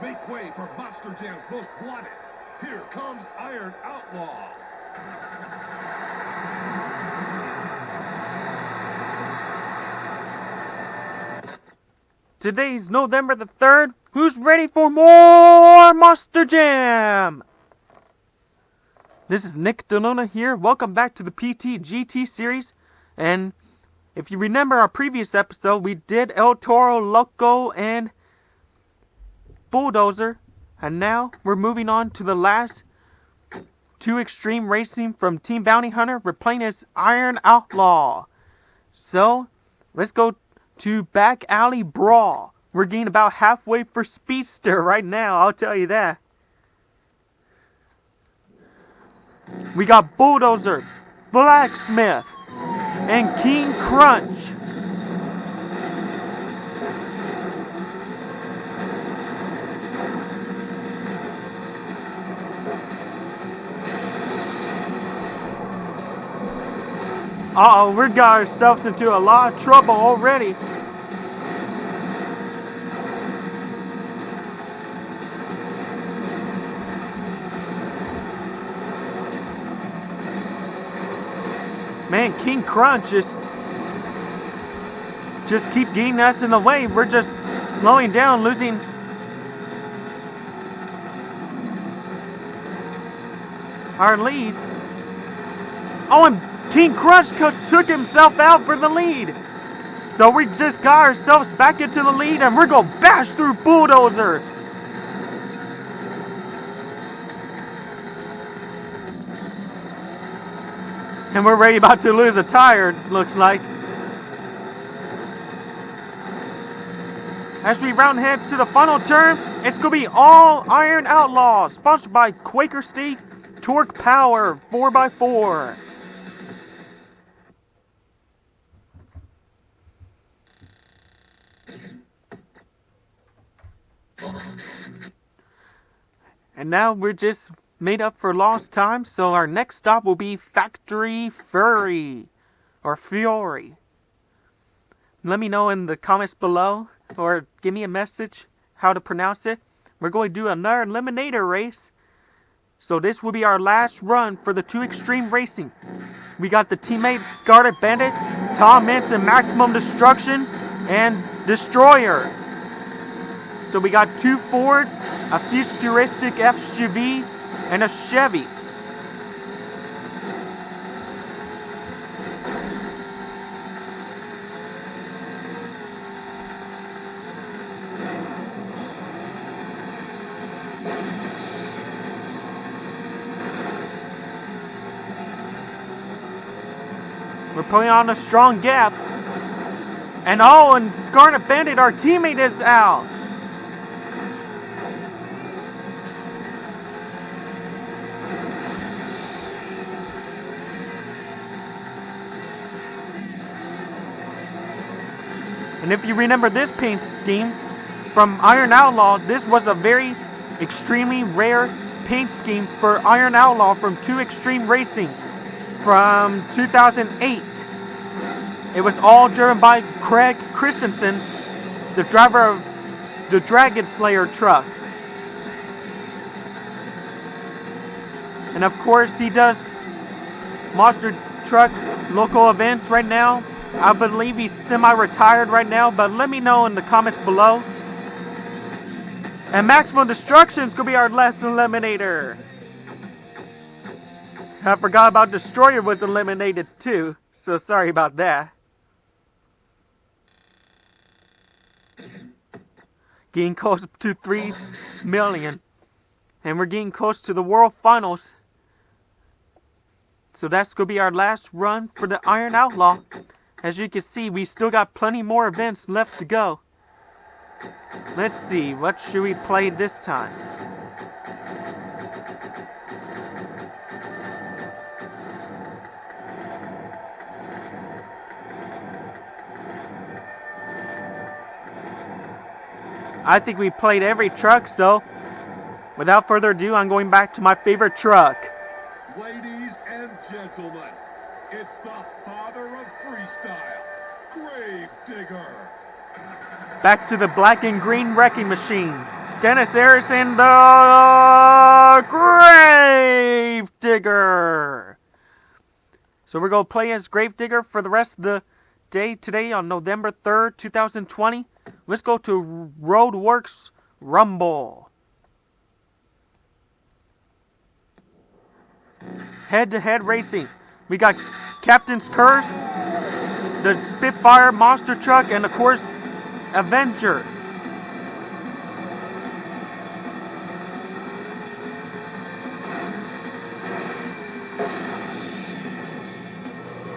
Make way for Monster Jam's most wanted. Here comes Iron Outlaw. Today's November the 3rd. Who's ready for more Monster Jam? This is Nick Delona here. Welcome back to the PT-GT series. And if you remember our previous episode, we did El Toro Loco and Bulldozer. And now we're moving on to the last two Extreme Racing from Team Bounty Hunter. We're playing as Iron Outlaw. So, let's go to Back Alley Brawl. We're getting about halfway for Speedster right now, I'll tell you that. We got Bulldozer, Blacksmith, and King Crunch. Uh-oh, we got ourselves into a lot of trouble already. Man, King Crunch just keep getting us in the way. We're just slowing down, losing our lead. Oh, and King Crunch took himself out for the lead. So we just got ourselves back into the lead and we're going to bash through Bulldozer. And we're ready about to lose a tire, looks like. As we round ahead to the final turn, it's going to be all Iron Outlaw, sponsored by Quaker State Torque Power 4x4. And now we're just made up for lost time, so our next stop will be Factory Furry, or Fury. Let me know in the comments below, or give me a message how to pronounce it. We're going to do another eliminator race, so this will be our last run for the two Extreme Racing. We got the teammates Scarlet Bandit, Tom Mintz and Maximum Destruction, and Destroyer. So we got two Fords, a futuristic SUV, and a Chevy. We're putting on a strong gap. And oh, and Scarlet Bandit, our teammate, is out. And if you remember this paint scheme from Iron Outlaw, this was a very extremely rare paint scheme for Iron Outlaw from 2 Extreme Racing from 2008. It was all driven by Craig Christensen, the driver of the Dragon Slayer truck. And of course he does monster truck local events right now. I believe he's semi-retired right now, but let me know in the comments below. And Maximum Destruction is going to be our last eliminator. I forgot about Destroyer was eliminated too, so sorry about that. Getting close to 3 million. And we're getting close to the World Finals. So that's going to be our last run for the Iron Outlaw. As you can see, we still got plenty more events left to go. Let's see, what should we play this time? I think we played every truck, so without further ado, I'm going back to my favorite truck. Ladies and gentlemen, it's the father of freestyle, Gravedigger. Back to the black and green wrecking machine. Dennis Harrison, the Gravedigger. So we're going to play as Gravedigger for the rest of the day today on November 3rd, 2020. Let's go to Roadworks Rumble. Head-to-head racing. We got Captain's Curse, the Spitfire Monster Truck, and of course, Avenger.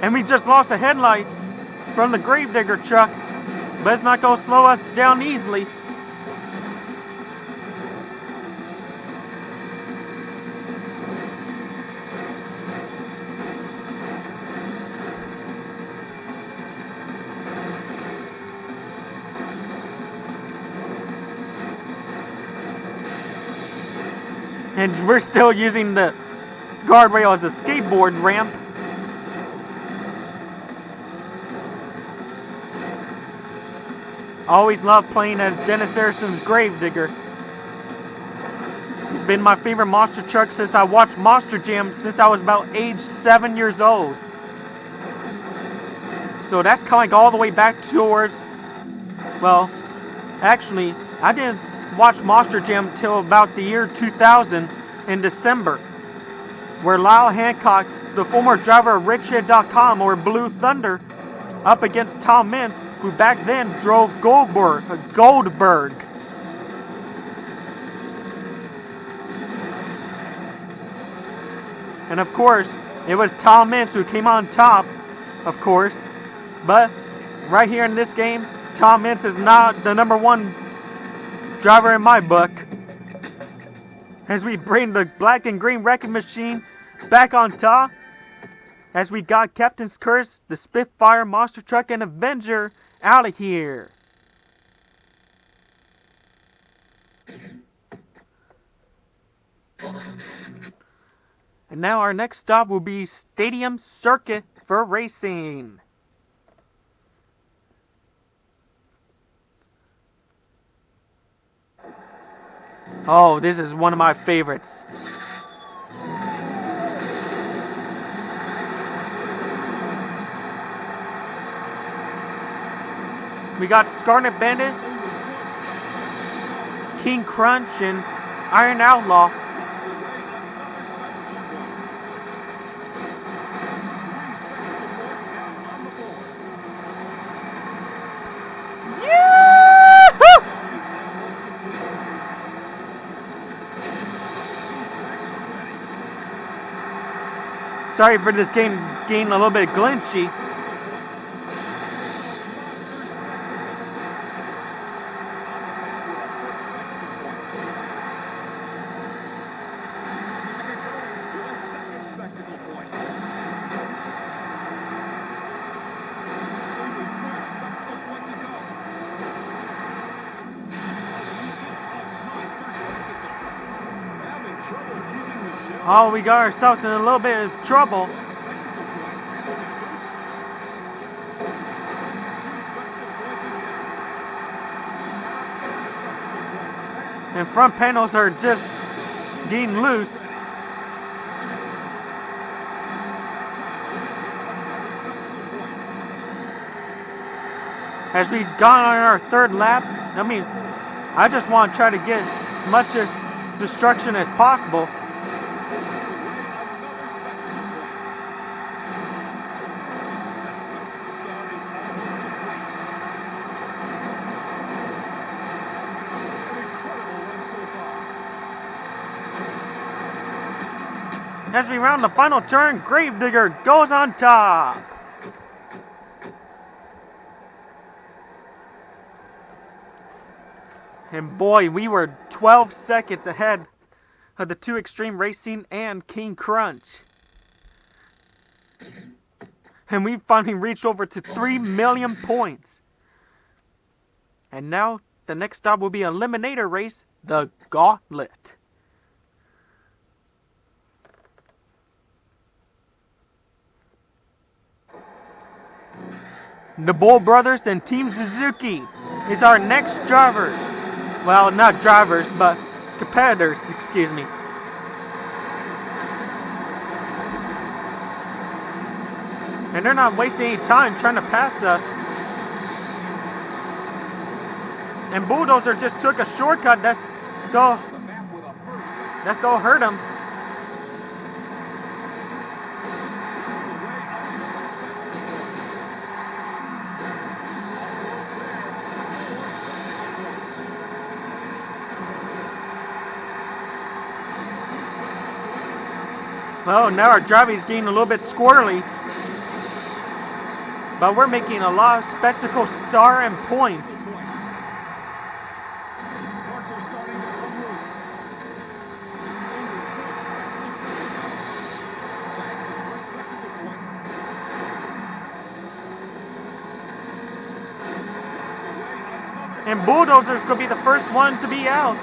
And we just lost a headlight from the Gravedigger truck, but it's not going to slow us down easily. And we're still using the guardrail as a skateboard ramp. Always loved playing as Dennis Harrison's Gravedigger. He's been my favorite monster truck since I watched Monster Jam since I was about age 7 years old. So that's kind of like all the way back towards, well, actually, I didn't watch Monster Jam until about the year 2000 in December, where Lyle Hancock, the former driver of RichHead.com or Blue Thunder, up against Tom Mintz, who back then drove Goldberg. And of course, it was Tom Mintz who came on top, of course. But right here in this game, Tom Mintz is not the #1 driver in my book. As we bring the black and green wrecking machine back on top, as we got Captain's Curse, the Spitfire Monster Truck, and Avenger out of here. And now our next stop will be Stadium Circuit for racing. Oh, this is one of my favorites. We got Scarlet Bandit, King Crunch, and Iron Outlaw. Sorry for this game getting a little bit glitchy. Oh, we got ourselves in a little bit of trouble. And front panels are just getting loose. As we've gone on our third lap, I just want to try to get as much as destruction as possible. As we round the final turn, Gravedigger goes on top. And boy, we were 12 seconds ahead of the two Extreme Racing and King Crunch. And we finally reached over to 3 million points. And now the next stop will be an eliminator race, the Gauntlet. The Bull Brothers and Team Suzuki is our next drivers. Well, not drivers, but competitors, excuse me. And they're not wasting any time trying to pass us. And Bulldozer just took a shortcut. Let's go hurt him. Well, now our driving's getting a little bit squirrely. But we're making a lot of spectacle star and points. And Bulldozer's going to be the first one to be out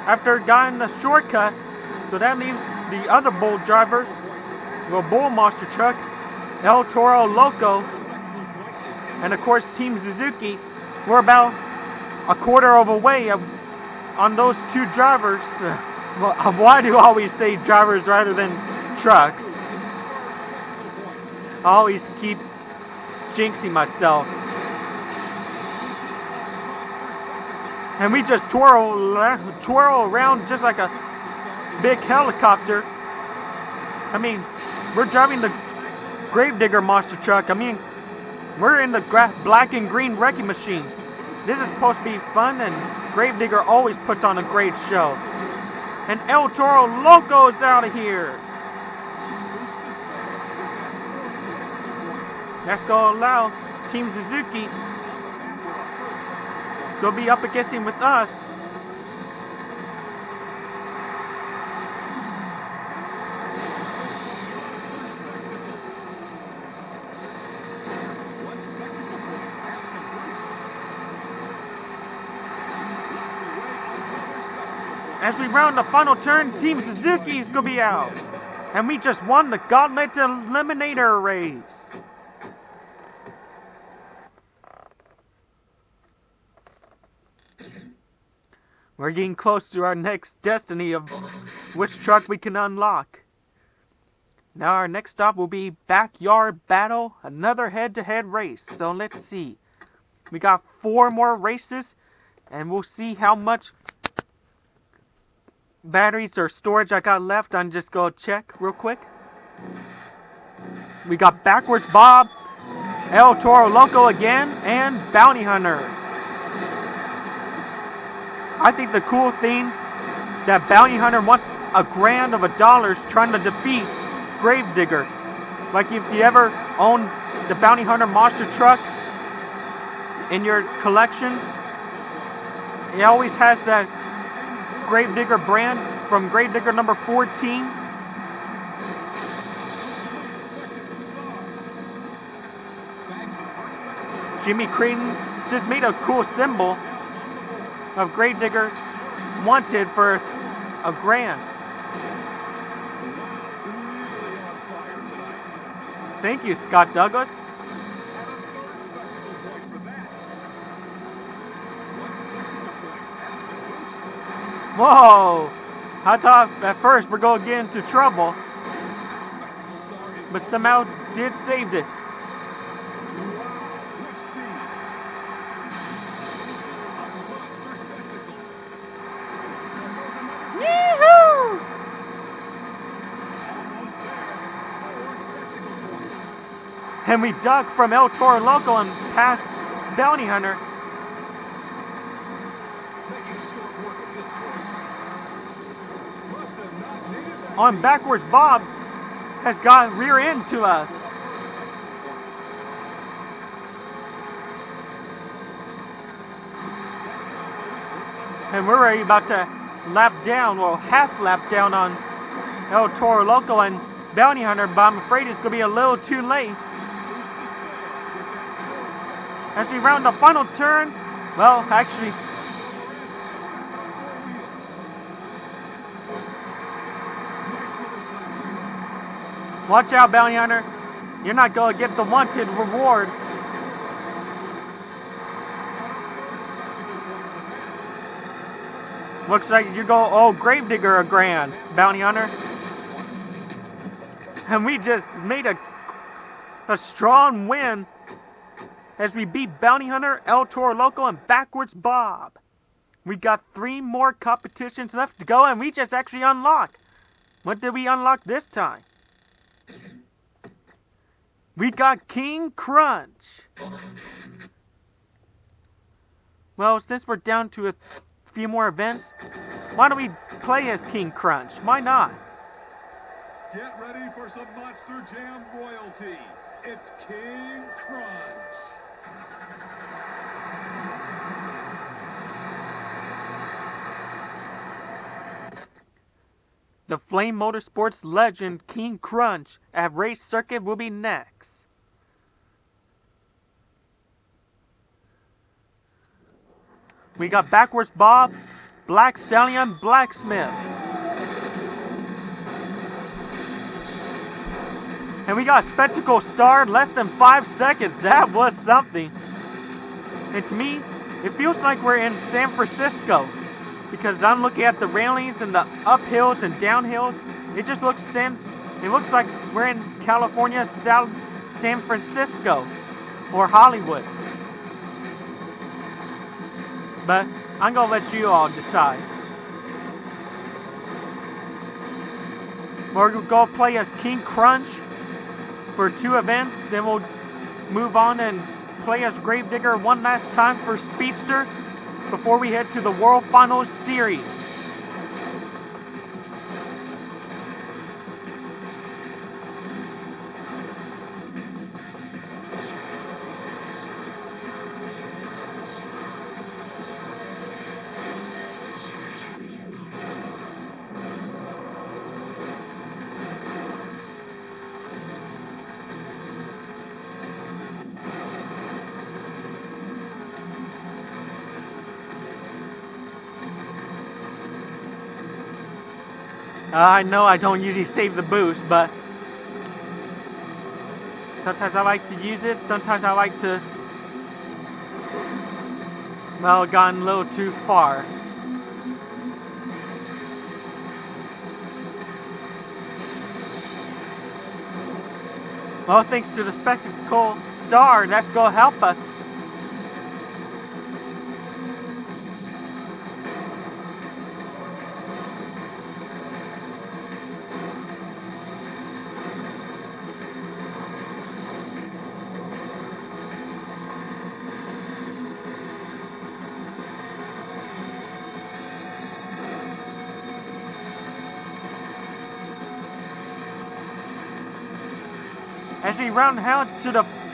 after getting the shortcut. So that leaves the other Bull driver, the Bull Monster Truck, El Toro Loco, and of course Team Suzuki. We're about a quarter of a way on those two drivers. Why do I always say drivers rather than trucks? I always keep jinxing myself. And we just twirl around just like a big helicopter. I mean, we're driving the Gravedigger monster truck. I mean, we're in the black and green wrecking machines. This is supposed to be fun, and Gravedigger always puts on a great show. And El Toro Loco's out of here. Let's go allow Team Suzuki to be up against him with us. As we round the final turn, Team Suzuki is going to be out. And we just won the Gauntlet Eliminator race. We're getting close to our next destiny of which truck we can unlock. Now our next stop will be Backyard Battle, another head-to-head race. So let's see. We got 4 more races, and we'll see how much batteries or storage I got left. I'm just gonna check real quick. We got Backwards Bob, El Toro Loco again, and Bounty Hunters. I think the cool thing that Bounty Hunter wants $1,000 trying to defeat Gravedigger. Like if you ever own the Bounty Hunter monster truck in your collection, it always has that Gravedigger brand from Gravedigger number 14. Jimmy Creighton just made a cool symbol of Gravedigger wanted for $1,000. Thank you, Scott Douglas. Whoa! I thought at first we're going to get into trouble, but somehow did save it. Yee-hoo! And we ducked from El Toro Loco and past Bounty Hunter. On Backwards Bob has got rear end to us. And we're already about to lap down, well, half lap down on El Toro Loco and Bounty Hunter, but I'm afraid it's going to be a little too late. As we round the final turn, well, actually, watch out, Bounty Hunter. You're not going to get the wanted reward Looks like you go, oh, Gravedigger a grand, Bounty Hunter. And we just made a strong win as we beat Bounty Hunter, El Toro Loco, and Backwards Bob. We got 3 more competitions left to go, and we just actually unlocked. What did we unlock this time? We got King Crunch. Well, since we're down to a few more events, why don't we play as King Crunch? Why not? Get ready for some Monster Jam royalty. It's King Crunch. The Flame Motorsports legend King Crunch at Race Circuit will be next. We got Backwards Bob, Black Stallion, Blacksmith. And we got Spectacle Star, less than 5 seconds. That was something. And to me, it feels like we're in San Francisco. Because I'm looking at the railings and the uphills and downhills. It just looks like we're in California, South San Francisco. Or Hollywood. But I'm going to let you all decide. We're going to go play as King Crunch for 2 events. Then we'll move on and play as Gravedigger one last time for Speedster before we head to the World Finals Series. I know I don't usually save the boost, but sometimes I like to use it, sometimes I like to, well, gone a little too far. Well, thanks to the Spectacle Star, that's gonna help us.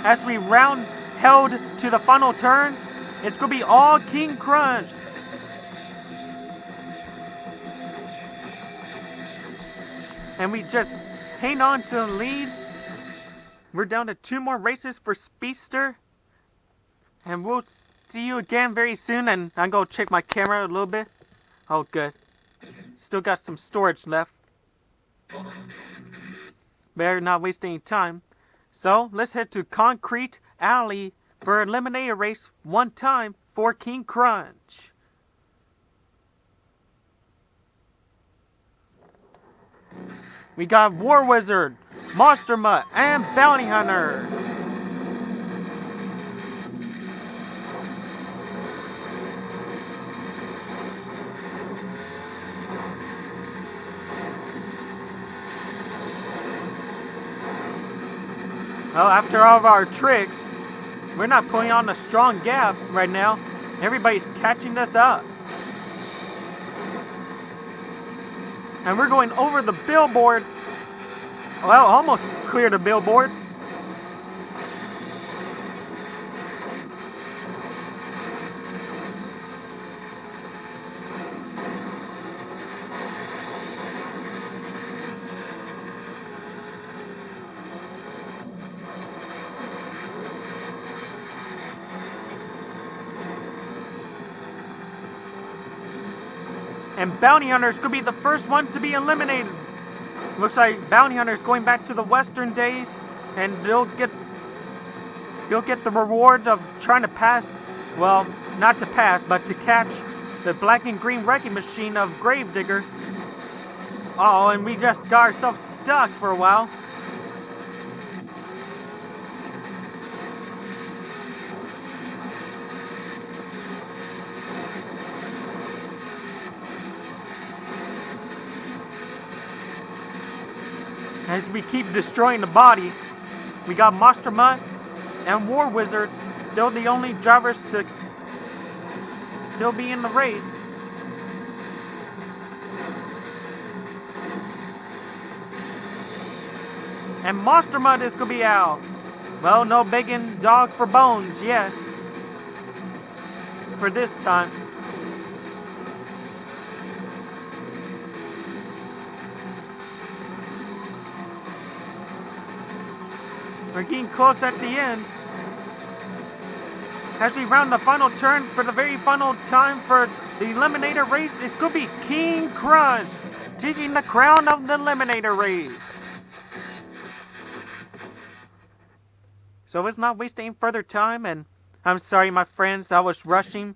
As we round held to the final turn, it's gonna be all King Crunch. And we just hang on to the lead. We're down to 2 more races for Speedster. And we'll see you again very soon. And I'm gonna check my camera a little bit. Oh, good. Still got some storage left. Better not waste any time. So, let's head to Concrete Alley for Eliminator Race one time for King Crunch. We got War Wizard, Monster Mutt, and Bounty Hunter. Well, after all of our tricks, we're not putting on a strong gap right now. Everybody's catching us up. And we're going over the billboard. Well, almost clear the billboard. And Bounty Hunter is going to be the first one to be eliminated. Looks like Bounty Hunter is going back to the Western days, and they'll get the reward of trying to pass, well, not to pass, but to catch the black and green wrecking machine of Gravedigger. Oh, and we just got ourselves stuck for a while. As we keep destroying the body, we got Monster Mutt and War Wizard still the only drivers to still be in the race. And Monster Mutt is gonna be out. Well, no begging dog for bones yet. For this time. We're getting close at the end. As we round the final turn for the very final time for the Eliminator race, it's going to be King Crush taking the crown of the Eliminator race. So let's not waste any further time, and I'm sorry my friends, I was rushing.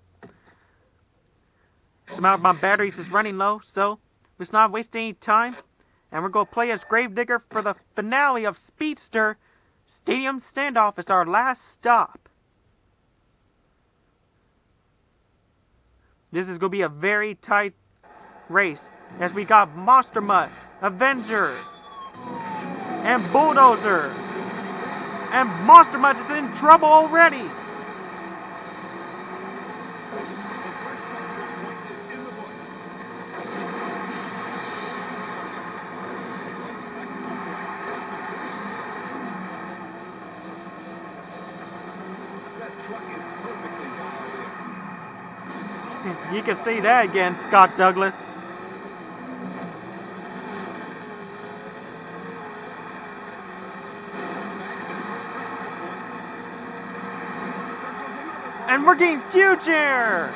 Somehow my batteries is running low, so let's not waste any time. And we're going to play as Gravedigger for the finale of Speedster. Stadium Standoff is our last stop. This is going to be a very tight race, as we got Monster Mutt, Avenger, and Bulldozer. And Monster Mutt is in trouble already. You can see that again, Scott Douglas. And we're getting huge air!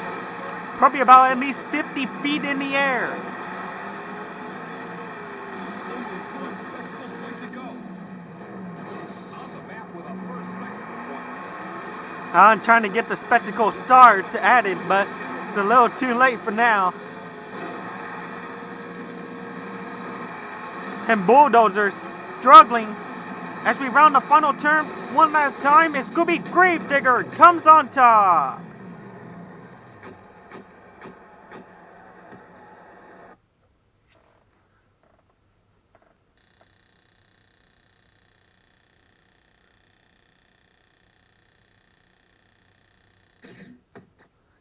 Probably about at least 50 feet in the air. I'm trying to get the spectacle star to add it, but it's a little too late for now. And Bulldozer's struggling. As we round the final turn one last time, it's going to be Gravedigger comes on top.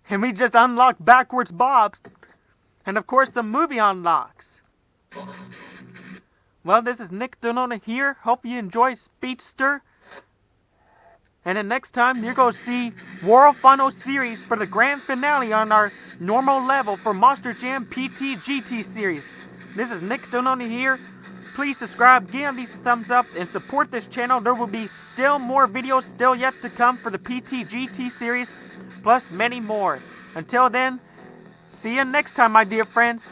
And we just unlocked Backwards Bob. And of course the movie unlocks. Well, this is Nick Donona here. Hope you enjoy Speedster. And then next time you're going to see World Final Series for the grand finale on our normal level for Monster Jam PT GT Series. This is Nick Donona here. Please subscribe, give these a thumbs up, and support this channel. There will be still more videos still yet to come for the PT GT Series, plus many more. Until then, see you next time, my dear friends.